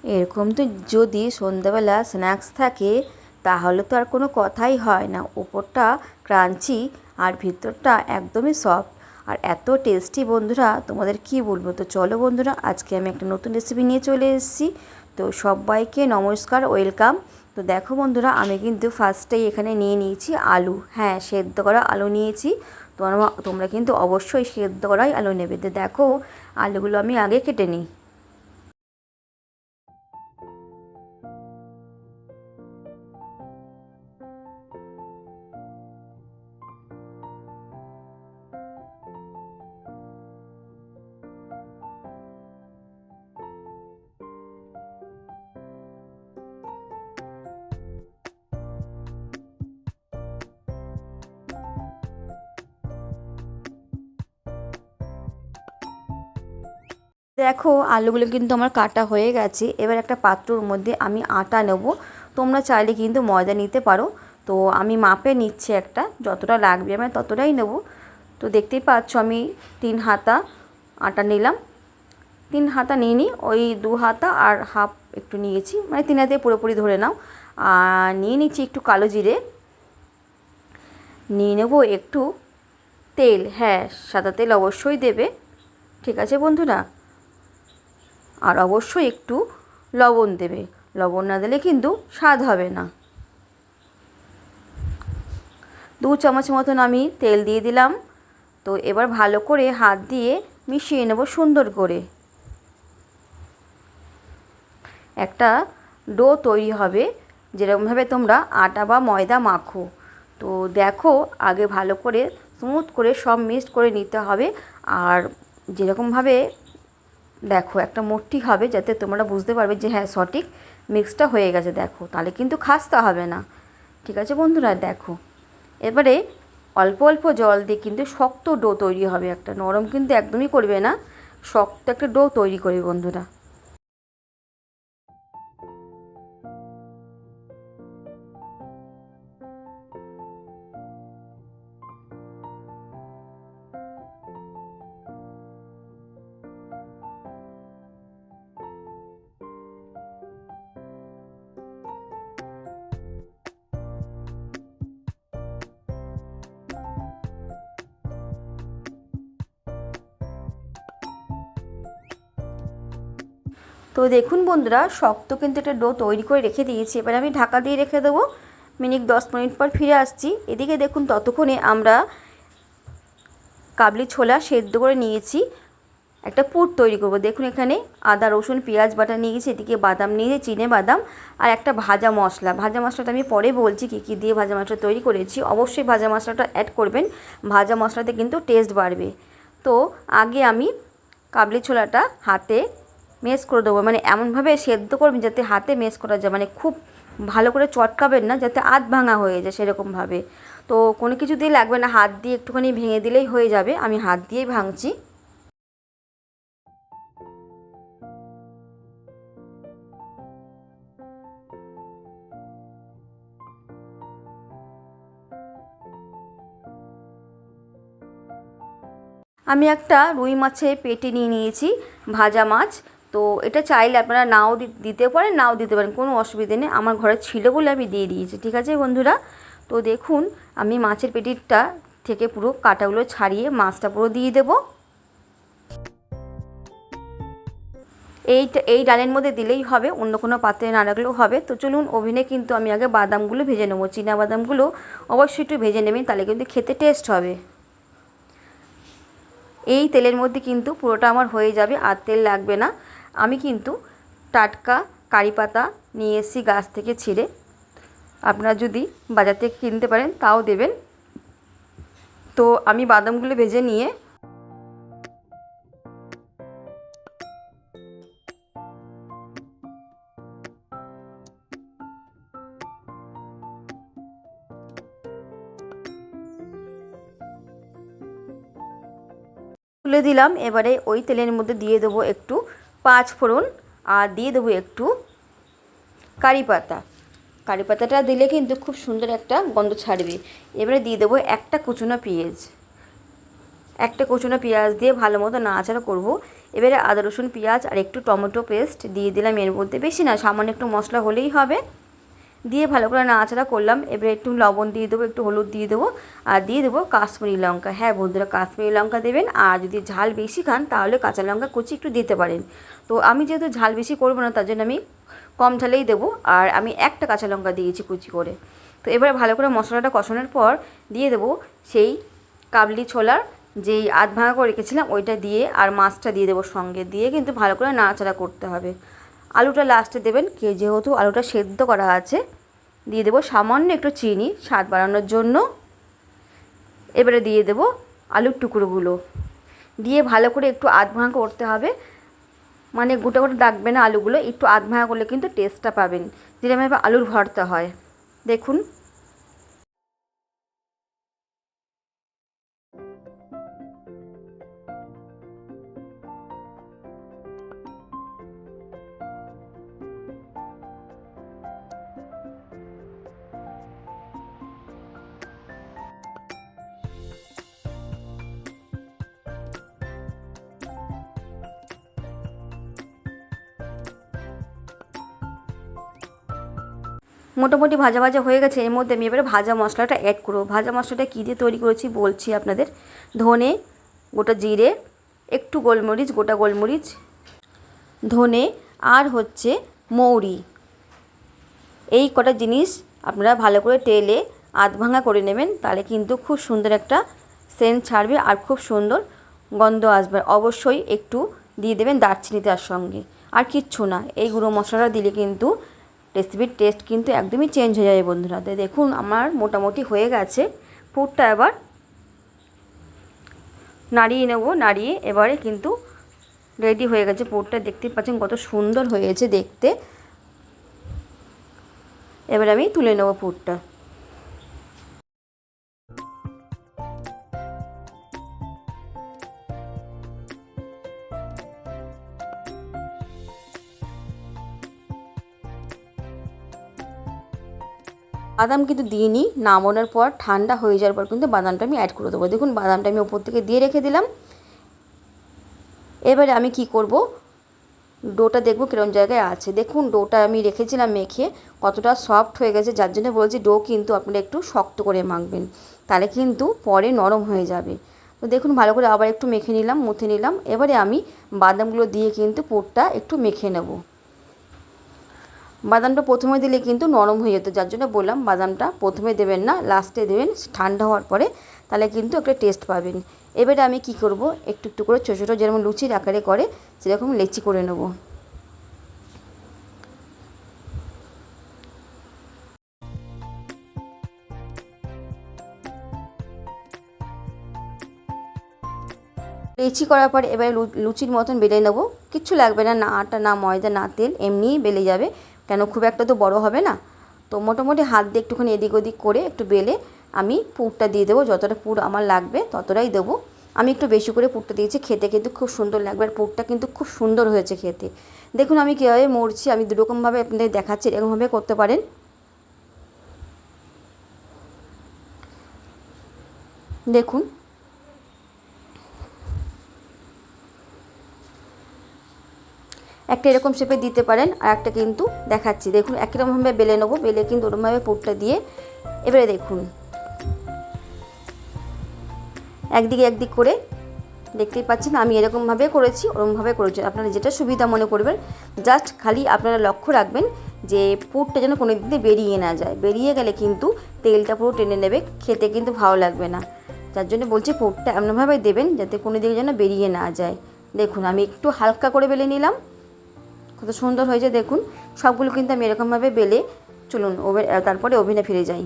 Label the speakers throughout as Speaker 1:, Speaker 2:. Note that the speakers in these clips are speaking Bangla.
Speaker 1: এরকম তো যদি সন্ধ্যাবেলা স্ন্যাক্স থাকে তাহলে তো আর কোনো কথাই হয় না। উপরটা ক্রাঞ্চি আর ভিতরটা একদমই সফট আর এত টেস্টি বন্ধুরা, তোমাদের কি বলবো। তো চলো বন্ধুরা, আজকে আমি একটা নতুন রেসিপি নিয়ে চলে এসেছি। তো সবাইকে নমস্কার, ওয়েলকাম। তো দেখো বন্ধুরা, আমি কিন্তু ফার্স্টেই এখানে নিয়ে নিয়েছি আলু। হ্যাঁ, সেদ্ধ করা আলু নিয়েছি। তোমরা কিন্তু অবশ্যই সেদ্ধ করাই আলু নেবে। তো দেখো, আলুগুলো আমি আগে কেটে নিই। দেখো, আলুগুলো কিন্তু আমার কাটা হয়ে গেছে। এবার একটা পাত্রর মধ্যে আমি আটা নেব। তোমরা চাইলে কিন্তু ময়দা নিতে পারো। তো আমি মাপে নিচ্ছি, একটা যতটা লাগবে আমি ততটাই নেব। তো দেখতেই পাচ্ছ আমি 3 হাতা আটা নিলাম। 3 হাতা নিয়ে নিই, ওই 2 হাতা আর হাফ একটু নিয়েছি, মানে 3 হাতে পুরোপুরি ধরে নাও। আর নিয়ে নিচ্ছি একটু কালো জিরে, নিয়ে নেব একটু তেল। হ্যাঁ, সাদা তেল অবশ্যই দেবে, ঠিক আছে বন্ধুরা। আর অবশ্যই একটু লবণ দেবে, লবণ না দিলে কিন্তু স্বাদ হবে না। 2 চামচ মতন আমি তেল দিয়ে দিলাম। তো এবার ভালো করে হাত দিয়ে মিশিয়ে নেব সুন্দর করে। একটা ডো তৈরি হবে, যেরকমভাবে তোমরা আটা বা ময়দা মাখো। তো দেখো, আগে ভালো করে স্মুথ করে সব মিক্সড করে নিতে হবে। আর যেরকমভাবে দেখো একটা মুঠি হবে, যাতে তোমরা বুঝতে পারবে যে হ্যাঁ সঠিক মিক্সটা হয়ে গেছে। দেখো, তাহলে কিন্তু খাস্তা হবে না, ঠিক আছে বন্ধুরা। দেখো, এবারে অল্প অল্প জল দিয়ে কিন্তু শক্ত ডো তৈরি হবে, একটা নরম কিন্তু একদমই করবে না, শক্ত একটা ডো তৈরি করবে বন্ধুরা। তো দেখুন বন্ধুরা, শক্ত কিন্তু একটা ডো তৈরি করে রেখে দিয়েছি। এবার আমি ঢাকা দিয়ে রেখে দেবো। 10 মিনিট পর ফিরে আসছি। এদিকে দেখুন, ততক্ষণে আমরা কাবলি ছোলা সেদ্ধ করে নিয়েছি, একটা পুর তৈরি করব। দেখুন, এখানে আদা রসুন পেঁয়াজ বাটা নিয়েছি, এদিকে বাদাম নিয়েছি, চিনে বাদাম, আর একটা ভাজা মশলা। ভাজা মশলাটা আমি পরে বলছি কী কী দিয়ে ভাজা মশলা তৈরি করেছি। অবশ্যই ভাজা মশলাটা অ্যাড করবেন, ভাজা মশলাতে কিন্তু টেস্ট বাড়বে। তো আগে আমি কাবলি ছোলাটা হাতে মেশ করে দেবো, মানে এমনভাবে সেদ্ধ করবেন যাতে হাতে মেশ করা যায়, মানে খুব ভালো করে চটকাবেন না, যাতে আধ ভাঙা হয়ে যায় সেরকমভাবে। তো কোনো কিছু দিয়ে লাগবে না, হাত দিয়ে একটুখানি ভেঙে দিলেই হয়ে যাবে। আমি হাত দিয়েই ভাঙছি। আমি একটা রুই মাছের পেটি নিয়ে নিয়েছি, ভাজা মাছ। তো এটা চাইলে আপনারা নাও দিতে পারেন, নাও দিতে পারেন, কোনো অসুবিধে নেই। আমার ঘরে ছিল বলে আমি দিয়ে দিয়েছি, ঠিক আছে বন্ধুরা। তো দেখুন, আমি মাছের পেটিটা থেকে পুরো কাঁটাগুলো ছাড়িয়ে মাছটা পুরো দিয়ে দেবো। এই ডালের মধ্যে দিলেই হবে, অন্য কোনো পাত্রে না রাখলেও হবে। তো চলুন, ওভেনে কিন্তু আমি আগে বাদামগুলো ভেজে নেবো। চীনা বাদামগুলো অবশ্যই একটু ভেজে নেবেন, তাহলে কিন্তু খেতে টেস্ট হবে। এই তেলের মধ্যে কিন্তু পুরোটা আমার হয়ে যাবে, আর তেল লাগবে না। আমি কিন্তু টাটকা কারি পাতা নিয়ে এসেছি গাছ থেকে ছিঁড়ে। আপনারা যদি বাজার থেকে কিনতে পারেন তাও দেবেন। তো আমি বাদামগুলো ভেজে নিয়ে তুলে দিলাম। এবারে ওই তেলের মধ্যে দিয়ে দেবো একটু 5 ফোড়ন, আর দিয়ে দেবো একটু কারি পাতা। কারি পাতাটা দিলে কিন্তু খুব সুন্দর একটা গন্ধ ছাড়বে। এবারে দিয়ে দেবো একটা কুচনো পেঁয়াজ। একটা কুচনো পেঁয়াজ দিয়ে ভালো মতো নাড়াচাড়া করব। এবারে আদা রসুন পেঁয়াজ আর একটু টমেটো পেস্ট দিয়ে দিলাম এর মধ্যে, বেশি না, সামান্য একটু মশলা হলেই হবে। দিয়ে ভালো করে নাড়াচাড়া করলাম। এবারে একটু লবণ দিয়ে দেবো, একটু হলুদ দিয়ে দেবো, আর দিয়ে দেবো কাশ্মীরি লঙ্কা। হ্যাঁ বন্ধুরা, কাশ্মীরি লঙ্কা দেবেন, আর যদি ঝাল বেশি খান তাহলে কাঁচা লঙ্কা কুচি একটু দিতে পারেন। তো আমি যেহেতু ঝাল বেশি করবো না, তার জন্য আমি কম ঝালেই দেবো, আর আমি একটা কাঁচা লঙ্কা দিয়েছি কুচি করে। তো এবারে ভালো করে মশলাটা কষানোর পর দিয়ে দেবো সেই কাবলি ছোলার যেই আধ ভাঙা করে রেখেছিলাম ওইটা দিয়ে, আর মাছটা দিয়ে দেবো সঙ্গে, দিয়ে কিন্তু ভালো করে নাড়াচাড়া করতে হবে। আলুটা লাস্টে দেবেন, যেহেতু আলুটা সেদ্ধ করা আছে। দিয়ে দেবো সামান্য একটু চিনি স্বাদ বাড়ানোর জন্য। এবারে দিয়ে দেবো আলুর টুকরোগুলো, দিয়ে ভালো করে একটু আধ ভাঙা করতে হবে, মানে গোটা গোটা ডাকবে না আলুগুলো, একটু আধ ভাঙা করলে কিন্তু টেস্টটা পাবেন, যেরকমভাবে আলুর ভর্তা হয়। দেখুন মোটামুটি ভাজা ভাজা হয়ে গেছে। এর মধ্যে আমি এবারে ভাজা মশলাটা অ্যাড করবো। ভাজা মশলাটা কী দিয়ে তৈরি করেছি বলছি আপনাদের। ধনে, গোটা জিরে, একটু গোলমরিচ, গোটা গোলমরিচ, ধনে, আর হচ্ছে মৌরি, এই কটা জিনিস আপনারা ভালো করে তেলে আধ ভাঙা করে নেবেন, তাহলে কিন্তু খুব সুন্দর একটা সেন্ট ছাড়বে আর খুব সুন্দর গন্ধ আসবে। অবশ্যই একটু দিয়ে দেবেন দারচিনি তার সঙ্গে, আর কিচ্ছু না। এই গুঁড়ো মশলাটা দিলে কিন্তু রেসিপির টেস্ট কিন্তু একদমই চেঞ্জ হয়ে যাবে বন্ধুরা। তো দেখুন আমার মোটামুটি হয়ে গেছে। পুরটা এবার নাড়িয়ে নেব, নাড়িয়ে এবারে কিন্তু রেডি হয়ে গেছে পুরটা। দেখতে পাচ্ছেন কত সুন্দর হয়েছে দেখতে। এবার আমি তুলে নেব পুরটা। বাদাম কিন্তু দিইনি, নামানোর পর ঠান্ডা হয়ে যাওয়ার পর কিন্তু বাদামটা আমি অ্যাড করে দেবো। দেখুন বাদামটা আমি ওপর থেকে দিয়ে রেখে দিলাম। এবারে আমি কি করব, ডোটা দেখবো কীরকম জায়গায় আছে। দেখুন ডোটা আমি রেখেছিলাম মেখে কতটা সফট হয়ে গেছে, যার জন্য বলছি ডো কিন্তু আপনারা একটু শক্ত করে মাখবেন, তাহলে কিন্তু পরে নরম হয়ে যাবে। তো দেখুন ভালো করে আবার একটু মেখে নিলাম, মুথে নিলাম। এবারে আমি বাদামগুলো দিয়ে কিন্তু পুরটা একটু মেখে নেব। বাদামটা প্রথমে দিলে কিন্তু নরম হয়ে যেত, যার জন্য বললাম বাদামটা প্রথমে দেবেন না, লাস্টে দেবেন ঠান্ডা হওয়ার পরে, তাহলে কিন্তু একটা টেস্ট পাবেন। এবারে আমি কি করব, একটু একটু করে ছোটো ছোটো যেরকম লুচির আকারে করে সেরকম লেচি করে নেব। লেচি করার পর এবারে লুচির মতন বেলে নেব। কিচ্ছু লাগবে না, না আটা, না ময়দা, না তেল, এমনিই বেলে যাবে, কেন খুব একটা তো বড় হবে না। তো মোটামুটি হাত দিয়ে একটুখানি এদিক ওদিক করে একটু বেলে আমি পুরটা দিয়ে দেবো। যতটা পুর আমার লাগবে ততটাই দেবো। আমি একটু বেশি করে পুরটা দিয়েছি, খেতে কিন্তু খুব সুন্দর লাগবে, আর পুরটা কিন্তু খুব সুন্দর হয়েছে খেতে। দেখুন আমি কীভাবে মরছি, আমি দুরকমভাবে আপনাদের দেখাচ্ছি, এরকমভাবে করতে পারেন। দেখুন একটা এরকম শেপে দিতে পারেন, আর একটা কিন্তু দেখাচ্ছি। দেখুন একইরকমভাবে বেলে নেবো, বেলে কিন্তু ওরকমভাবে পুরটা দিয়ে এবারে দেখুন একদিকে একদিক করে দেখতেই পাচ্ছেন আমি এরকমভাবে করেছি, ওরকমভাবে করেছি, আপনারা যেটা সুবিধা মনে করবেন। জাস্ট খালি আপনারা লক্ষ্য রাখবেন যে পুরটা যেন কোনো দিকে বেরিয়ে না যায়, বেরিয়ে গেলে কিন্তু তেলটা পুরো টেনে নেবে, খেতে কিন্তু ভালো লাগবে না। যার জন্য বলছি পুরটা এমনভাবে দেবেন যাতে কোনো দিকে যেন বেরিয়ে না যায়। দেখুন আমি একটু হালকা করে বেলে নিলাম, কত সুন্দর হয়েছে দেখুন। সবগুলো কিন্তু আমি এরকমভাবে বেলে, চলুন তারপরে ওভেনে ফিরে যাই।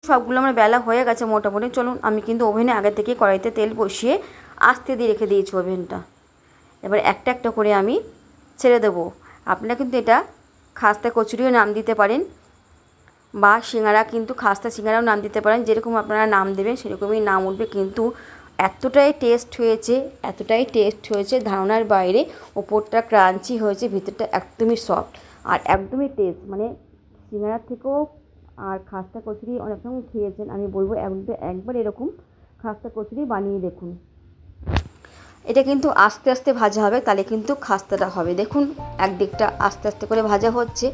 Speaker 1: সবগুলো আমার বেলা হয়ে গেছে মোটামুটি। চলুন আমি কিন্তু ওভেনে আগে থেকে কড়াইতে তেল বসিয়ে আস্তে দিয়ে রেখে দিয়েছি ওভেনটা। এবার একটা একটা করে আমি ছেড়ে দেবো। আপনারা কিন্তু এটা খাস্তা কচুরিও নাম দিতে পারেন। বা সিঙ্গারা কিন্তু খাস্তা সিঙ্গারাও নাম দিতে পারেন, যেরকম আপনারা নাম দেবেন সেরকমই নাম উঠবে। কিন্তু এতটাই টেস্ট হয়েছে ধারণার বাইরে। ওপরটা ক্রাঞ্চি হয়েছে, ভিতরটা একদমই সফট আর একদমই টেস্ট, মানে সিঙ্গারার থেকেও। আর খাস্তা কচুরি অনেক রকম খেয়েছেন, আমি বলবো একবার এরকম খাস্তা কচুরি বানিয়ে দেখুন। এটা কিন্তু আস্তে আস্তে ভাজা হবে, তাহলে কিন্তু খাস্তাটা হবে। দেখুন একদিকটা আস্তে আস্তে করে ভাজা হচ্ছে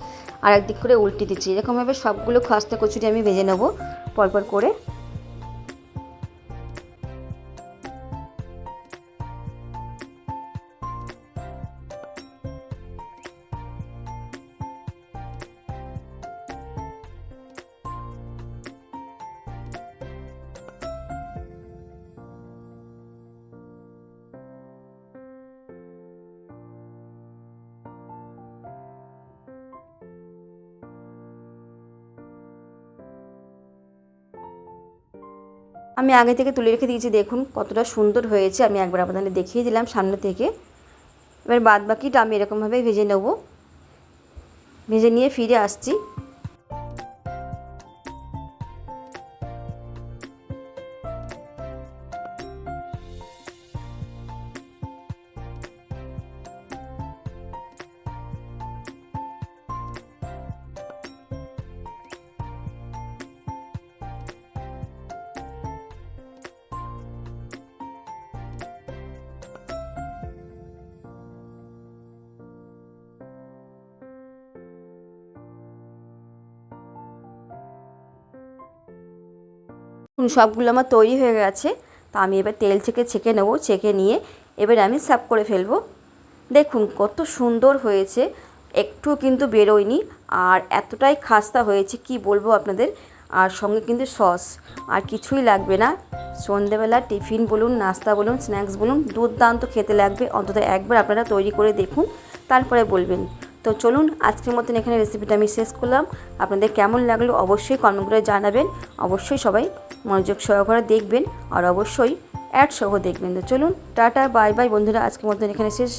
Speaker 1: আর একদিক করে উল্টে দিচ্ছি। এরকমভাবে সবগুলো খাস্তা কচুরি আমি ভেজে নেব পরপর করে। আমি আগে থেকে তুলে রেখে দিয়েছি, দেখুন কতটা সুন্দর হয়েছে। আমি একবার আপনাদের দেখিয়ে দিলাম সামনে থেকে। এবার বাদ বাকিটা আমি এরকমভাবেই ভেজে নেব, ভেজে নিয়ে ফিরে আসছি। সবগুলো আমার তৈরি হয়ে গেছে, তা আমি এবার তেল থেকে ছেঁকে নেব। ছেঁকে নিয়ে এবার আমি সার্ভ করে ফেলবো। দেখুন কত সুন্দর হয়েছে, একটু কিন্তু বেরোয়নি আর এতটাই খাস্তা হয়েছে কি বলবো আপনাদের। আর সঙ্গে কিন্তু সস আর কিছুই লাগবে না। সন্ধেবেলা টিফিন বলুন, নাস্তা বলুন, স্ন্যাক্স বলুন, দুর্দান্ত খেতে লাগবে। অন্তত একবার আপনারা তৈরি করে দেখুন, তারপরে বলবেন। তো চলুন আজকের মতন এখানে রেসিপিটা আমি শেষ করলাম। আপনাদের কেমন লাগলো অবশ্যই কমেন্ট করে জানাবেন। অবশ্যই সবাই মনোযোগ সহকারে দেখবেন আর অবশ্যই অ্যাড সহ দেখবেন। তো চলুন টাটা বাই বাই বন্ধুরা, আজকের মতন এখানে শেষ।